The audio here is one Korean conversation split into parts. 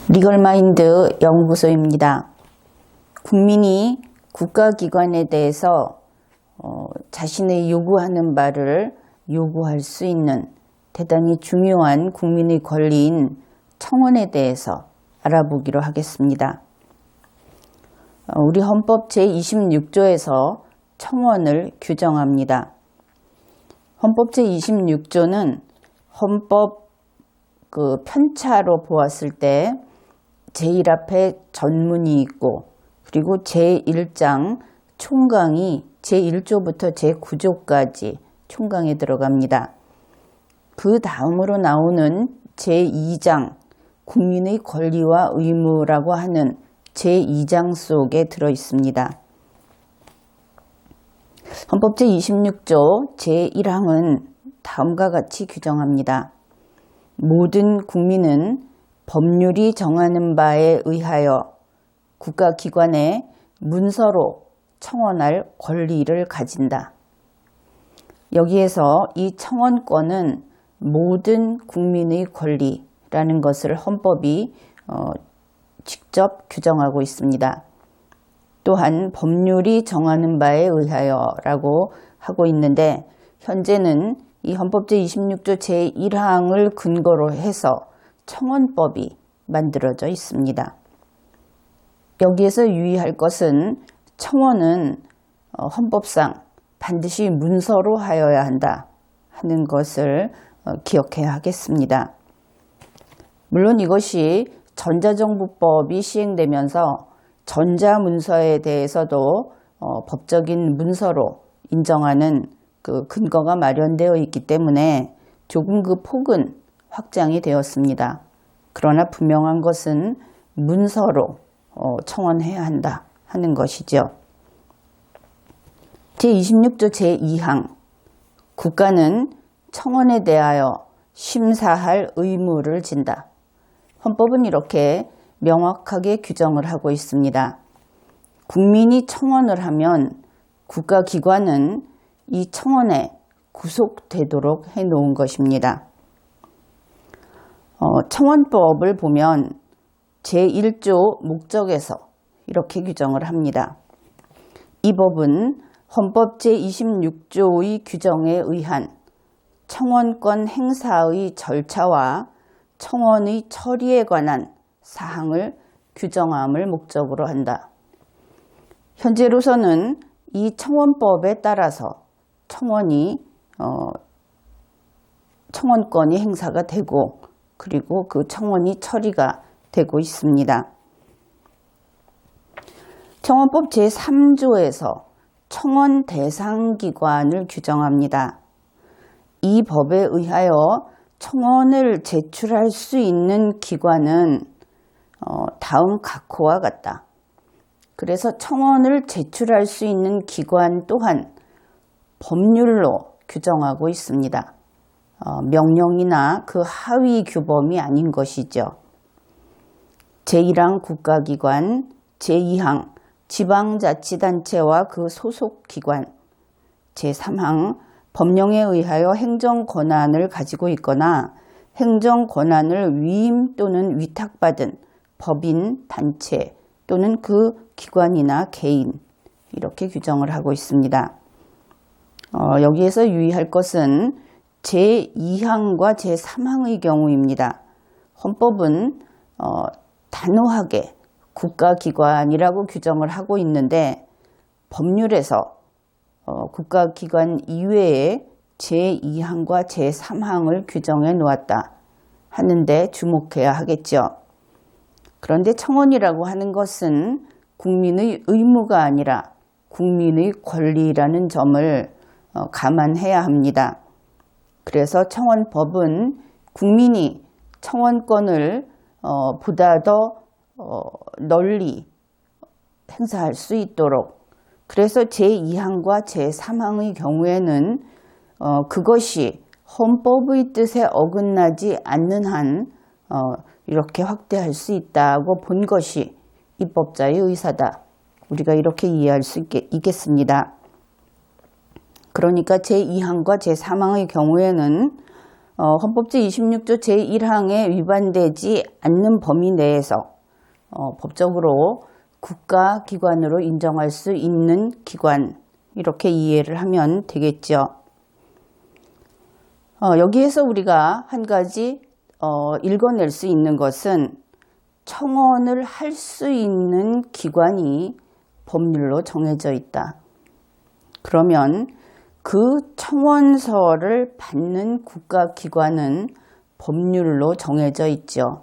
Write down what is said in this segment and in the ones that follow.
리걸마인드 연구소입니다. 국민이 국가기관에 대해서 자신의 요구하는 바를 요구할 수 있는 대단히 중요한 국민의 권리인 청원에 대해서 알아보기로 하겠습니다. 우리 헌법 제26조에서 청원을 규정합니다. 헌법 제26조는 헌법 편차로 보았을 때 제1앞에 전문이 있고 그리고 제1장 총강이 제1조부터 제9조까지 총강에 들어갑니다. 그 다음으로 나오는 제2장 국민의 권리와 의무라고 하는 제2장 속에 들어 있습니다. 헌법 제26조 제1항은 다음과 같이 규정합니다. 모든 국민은 법률이 정하는 바에 의하여 국가기관에 문서로 청원할 권리를 가진다. 여기에서 이 청원권은 모든 국민의 권리라는 것을 헌법이 직접 규정하고 있습니다. 또한 법률이 정하는 바에 의하여 라고 하고 있는데 현재는 이 헌법 제26조 제1항을 근거로 해서 청원법이 만들어져 있습니다. 여기에서 유의할 것은 청원은 헌법상 반드시 문서로 하여야 한다 하는 것을 기억해야 하겠습니다. 물론 이것이 전자정부법이 시행되면서 전자문서에 대해서도 법적인 문서로 인정하는 그 근거가 마련되어 있기 때문에 조금 그 폭은 확장이 되었습니다. 그러나 분명한 것은 문서로 청원해야 한다 하는 것이죠. 제26조 제2항 국가는 청원에 대하여 심사할 의무를 진다. 헌법은 이렇게 명확하게 규정을 하고 있습니다. 국민이 청원을 하면 국가기관은 이 청원에 구속되도록 해놓은 것입니다. 청원법을 보면 제1조 목적에서 이렇게 규정을 합니다. 이 법은 헌법 제26조의 규정에 의한 청원권 행사의 절차와 청원의 처리에 관한 사항을 규정함을 목적으로 한다. 현재로서는 이 청원법에 따라서 청원권이 행사가 되고 그리고 그 청원이 처리가 되고 있습니다. 청원법 제3조에서 청원 대상 기관을 규정합니다. 이 법에 의하여 청원을 제출할 수 있는 기관은 다음 각호와 같다. 그래서 청원을 제출할 수 있는 기관 또한 법률로 규정하고 있습니다. 명령이나 그 하위 규범이 아닌 것이죠. 제1항 국가기관, 제2항 지방자치단체와 그 소속기관, 제3항 법령에 의하여 행정권한을 가지고 있거나 행정권한을 위임 또는 위탁받은 법인, 단체 또는 그 기관이나 개인 이렇게 규정을 하고 있습니다. 여기에서 유의할 것은 제2항과 제3항의 경우입니다. 헌법은 단호하게 국가기관이라고 규정을 하고 있는데 법률에서 국가기관 이외에 제2항과 제3항을 규정해 놓았다 하는데 주목해야 하겠죠. 그런데 청원이라고 하는 것은 국민의 의무가 아니라 국민의 권리라는 점을 감안해야 합니다. 그래서 청원법은 국민이 청원권을 보다 더 널리 행사할 수 있도록 그래서 제2항과 제3항의 경우에는 그것이 헌법의 뜻에 어긋나지 않는 한 이렇게 확대할 수 있다고 본 것이 입법자의 의사다. 우리가 이렇게 이해할 수 있겠습니다. 그러니까 제2항과 제3항의 경우에는 헌법 제26조 제1항에 위반되지 않는 범위 내에서 법적으로 국가기관으로 인정할 수 있는 기관, 이렇게 이해를 하면 되겠죠. 여기에서 우리가 한 가지 읽어낼 수 있는 것은 청원을 할 수 있는 기관이 법률로 정해져 있다. 그러면 그 청원서를 받는 국가기관은 법률로 정해져 있죠.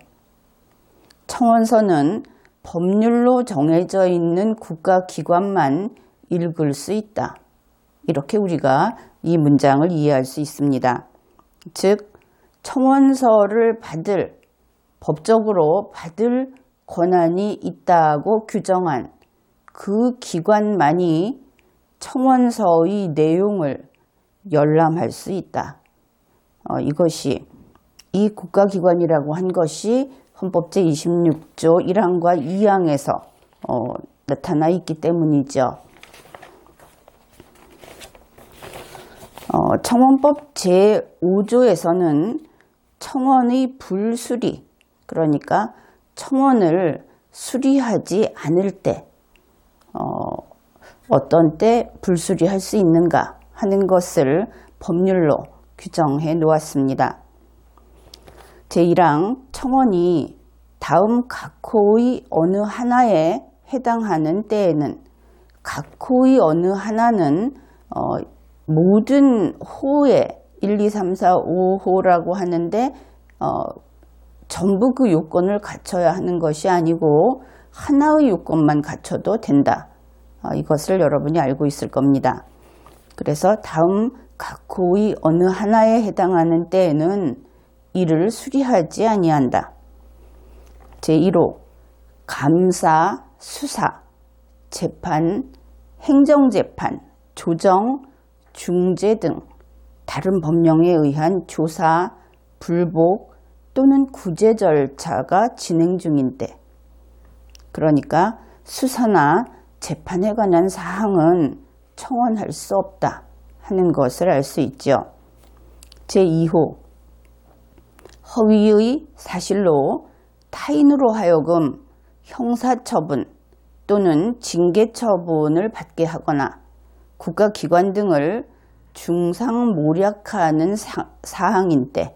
청원서는 법률로 정해져 있는 국가기관만 읽을 수 있다. 이렇게 우리가 이 문장을 이해할 수 있습니다. 즉, 청원서를 법적으로 받을 권한이 있다고 규정한 그 기관만이 청원서의 내용을 열람할 수 있다. 이것이 이 국가기관이라고 한 것이 헌법 제26조 1항과 2항에서 나타나 있기 때문이죠. 청원법 제5조에서는 청원의 불수리, 그러니까 청원을 수리하지 않을 때 어떤 때 불수리할 수 있는가 하는 것을 법률로 규정해 놓았습니다. 제1항 청원이 다음 각 호의 어느 하나에 해당하는 때에는, 각 호의 어느 하나는 모든 호에 1, 2, 3, 4, 5호라고 하는데 전부 그 요건을 갖춰야 하는 것이 아니고 하나의 요건만 갖춰도 된다. 이것을 여러분이 알고 있을 겁니다. 그래서 다음 각 호의 어느 하나에 해당하는 때에는 이를 수리하지 아니한다. 제1호 감사, 수사, 재판, 행정재판, 조정, 중재 등 다른 법령에 의한 조사, 불복 또는 구제 절차가 진행 중인 때, 그러니까 수사나 재판에 관한 사항은 청원할 수 없다 하는 것을 알 수 있죠. 제2호 허위의 사실로 타인으로 하여금 형사처분 또는 징계처분을 받게 하거나 국가기관 등을 중상모략하는 사항인 때,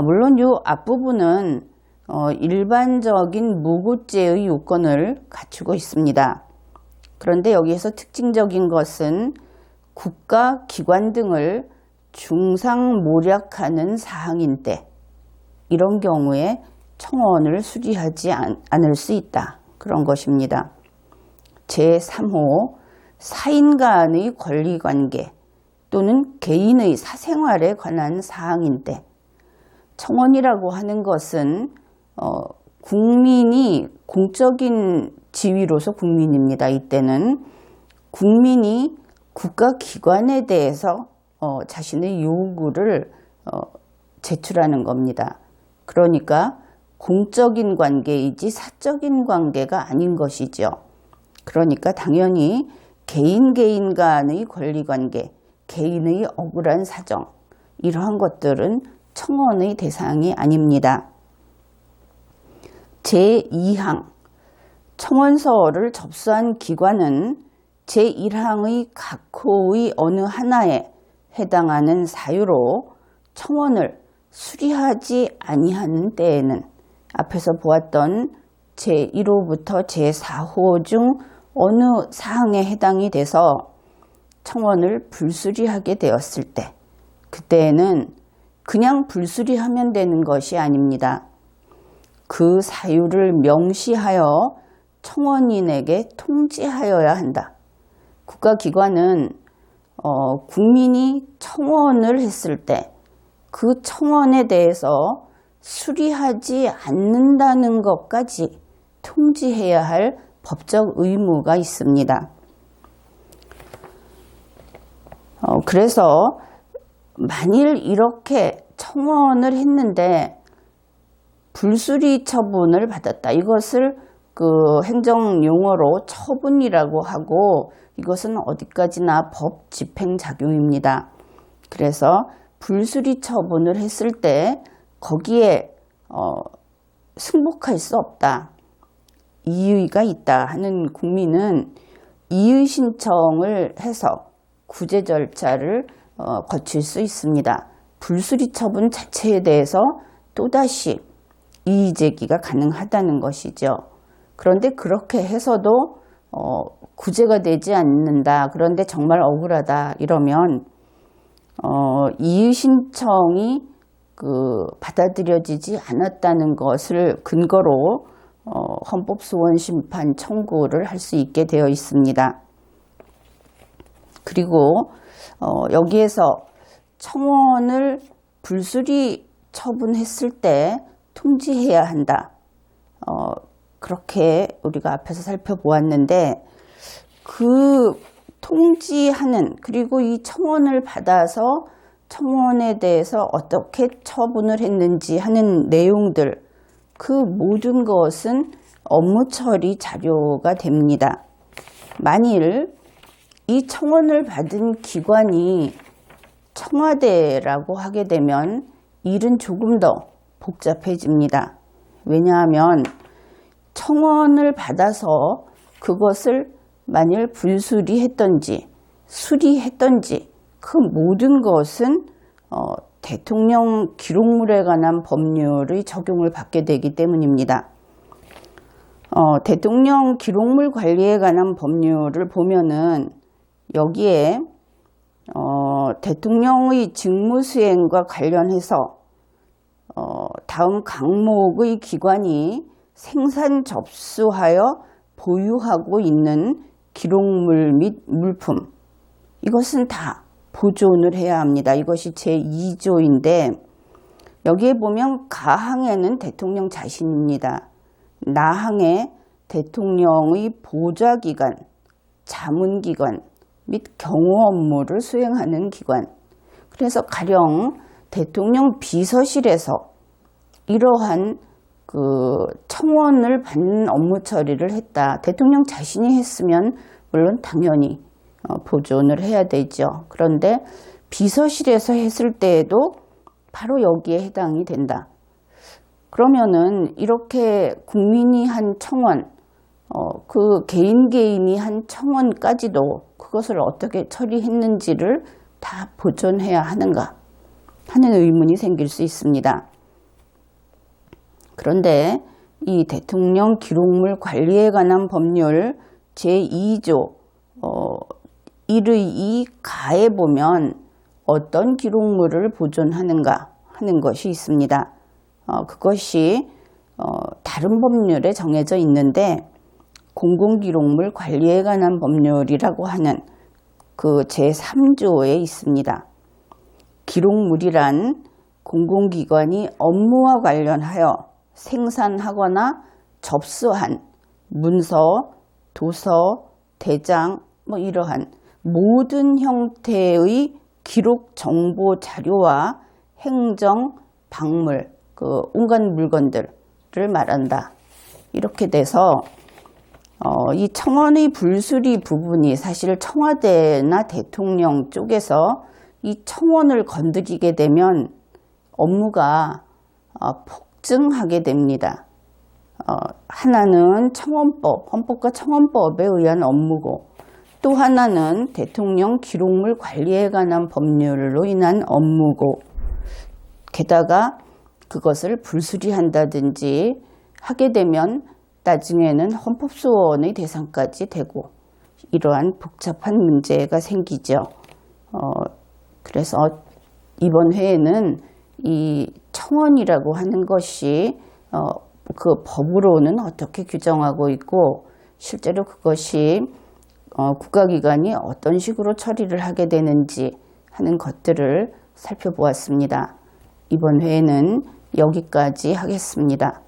물론 이 앞부분은 일반적인 무고죄의 요건을 갖추고 있습니다. 그런데 여기에서 특징적인 것은 국가기관 등을 중상모략하는 사항인 때, 이런 경우에 청원을 수리하지 않을 수 있다. 그런 것입니다. 제3호 사인 간의 권리관계 또는 개인의 사생활에 관한 사항인 때, 청원이라고 하는 것은 국민이 공적인 지위로서 국민입니다. 이때는 국민이 국가기관에 대해서 자신의 요구를 제출하는 겁니다. 그러니까 공적인 관계이지 사적인 관계가 아닌 것이죠. 그러니까 당연히 개인 간의 권리관계, 개인의 억울한 사정, 이러한 것들은 청원의 대상이 아닙니다. 제2항 청원서를 접수한 기관은 제1항의 각 호의 어느 하나에 해당하는 사유로 청원을 수리하지 아니하는 때에는 앞에서 보았던 제1호부터 제4호 중 어느 사항에 해당이 돼서 청원을 불수리하게 되었을 때, 그때에는 그냥 불수리하면 되는 것이 아닙니다. 그 사유를 명시하여 청원인에게 통지하여야 한다. 국가기관은 국민이 청원을 했을 때 그 청원에 대해서 수리하지 않는다는 것까지 통지해야 할 법적 의무가 있습니다. 그래서 만일 이렇게 청원을 했는데 불수리 처분을 받았다. 이것을 그 행정용어로 처분이라고 하고, 이것은 어디까지나 법 집행작용입니다. 그래서 불수리 처분을 했을 때 거기에 승복할 수 없다, 이의가 있다 하는 국민은 이의 신청을 해서 구제 절차를 거칠 수 있습니다. 불수리 처분 자체에 대해서 또다시 이의 제기가 가능하다는 것이죠. 그런데 그렇게 해서도 구제가 되지 않는다, 그런데 정말 억울하다 이러면 이의 신청이 받아들여지지 않았다는 것을 근거로 헌법소원 심판 청구를 할 수 있게 되어 있습니다. 그리고 여기에서 청원을 불수리 처분했을 때 통지해야 한다, 그렇게 우리가 앞에서 살펴보았는데, 그 통지하는, 그리고 이 청원을 받아서 청원에 대해서 어떻게 처분을 했는지 하는 내용들, 그 모든 것은 업무 처리 자료가 됩니다. 만일 이 청원을 받은 기관이 청와대라고 하게 되면 일은 조금 더 복잡해집니다. 왜냐하면 청원을 받아서 그것을 만일 불수리했던지 수리했던지 그 모든 것은 대통령 기록물에 관한 법률의 적용을 받게 되기 때문입니다. 대통령 기록물 관리에 관한 법률을 보면은 여기에 대통령의 직무수행과 관련해서 다음 강목의 기관이 생산 접수하여 보유하고 있는 기록물 및 물품, 이것은 다 보존을 해야 합니다. 이것이 제2조인데 여기에 보면 가항에는 대통령 자신입니다. 나항에 대통령의 보좌기관, 자문기관 및 경호 업무를 수행하는 기관. 그래서 가령 대통령 비서실에서 이러한 청원을 받는 업무 처리를 했다, 대통령 자신이 했으면 물론 당연히 보존을 해야 되죠. 그런데 비서실에서 했을 때에도 바로 여기에 해당이 된다. 그러면은 이렇게 국민이 한 청원, 그 개인이 한 청원까지도 그것을 어떻게 처리했는지를 다 보존해야 하는가 하는 의문이 생길 수 있습니다. 그런데 이 대통령 기록물 관리에 관한 법률 제2조 1의 2가에 보면 어떤 기록물을 보존하는가 하는 것이 있습니다. 그것이 다른 법률에 정해져 있는데 공공기록물 관리에 관한 법률이라고 하는 그 제3조에 있습니다. 기록물이란 공공기관이 업무와 관련하여 생산하거나 접수한 문서, 도서, 대장, 이러한 모든 형태의 기록 정보 자료와 행정, 박물, 온갖 물건들을 말한다. 이렇게 돼서 이 청원의 불수리 부분이 사실 청와대나 대통령 쪽에서 이 청원을 건드리게 되면 업무가 폭증하게 됩니다. 하나는 청원법, 헌법과 청원법에 의한 업무고, 또 하나는 대통령 기록물 관리에 관한 법률로 인한 업무고, 게다가 그것을 불수리한다든지 하게 되면 나중에는 헌법소원의 대상까지 되고, 이러한 복잡한 문제가 생기죠. 그래서 이번 회에는 이 청원이라고 하는 것이 그 법으로는 어떻게 규정하고 있고 실제로 그것이 국가기관이 어떤 식으로 처리를 하게 되는지 하는 것들을 살펴보았습니다. 이번 회에는 여기까지 하겠습니다.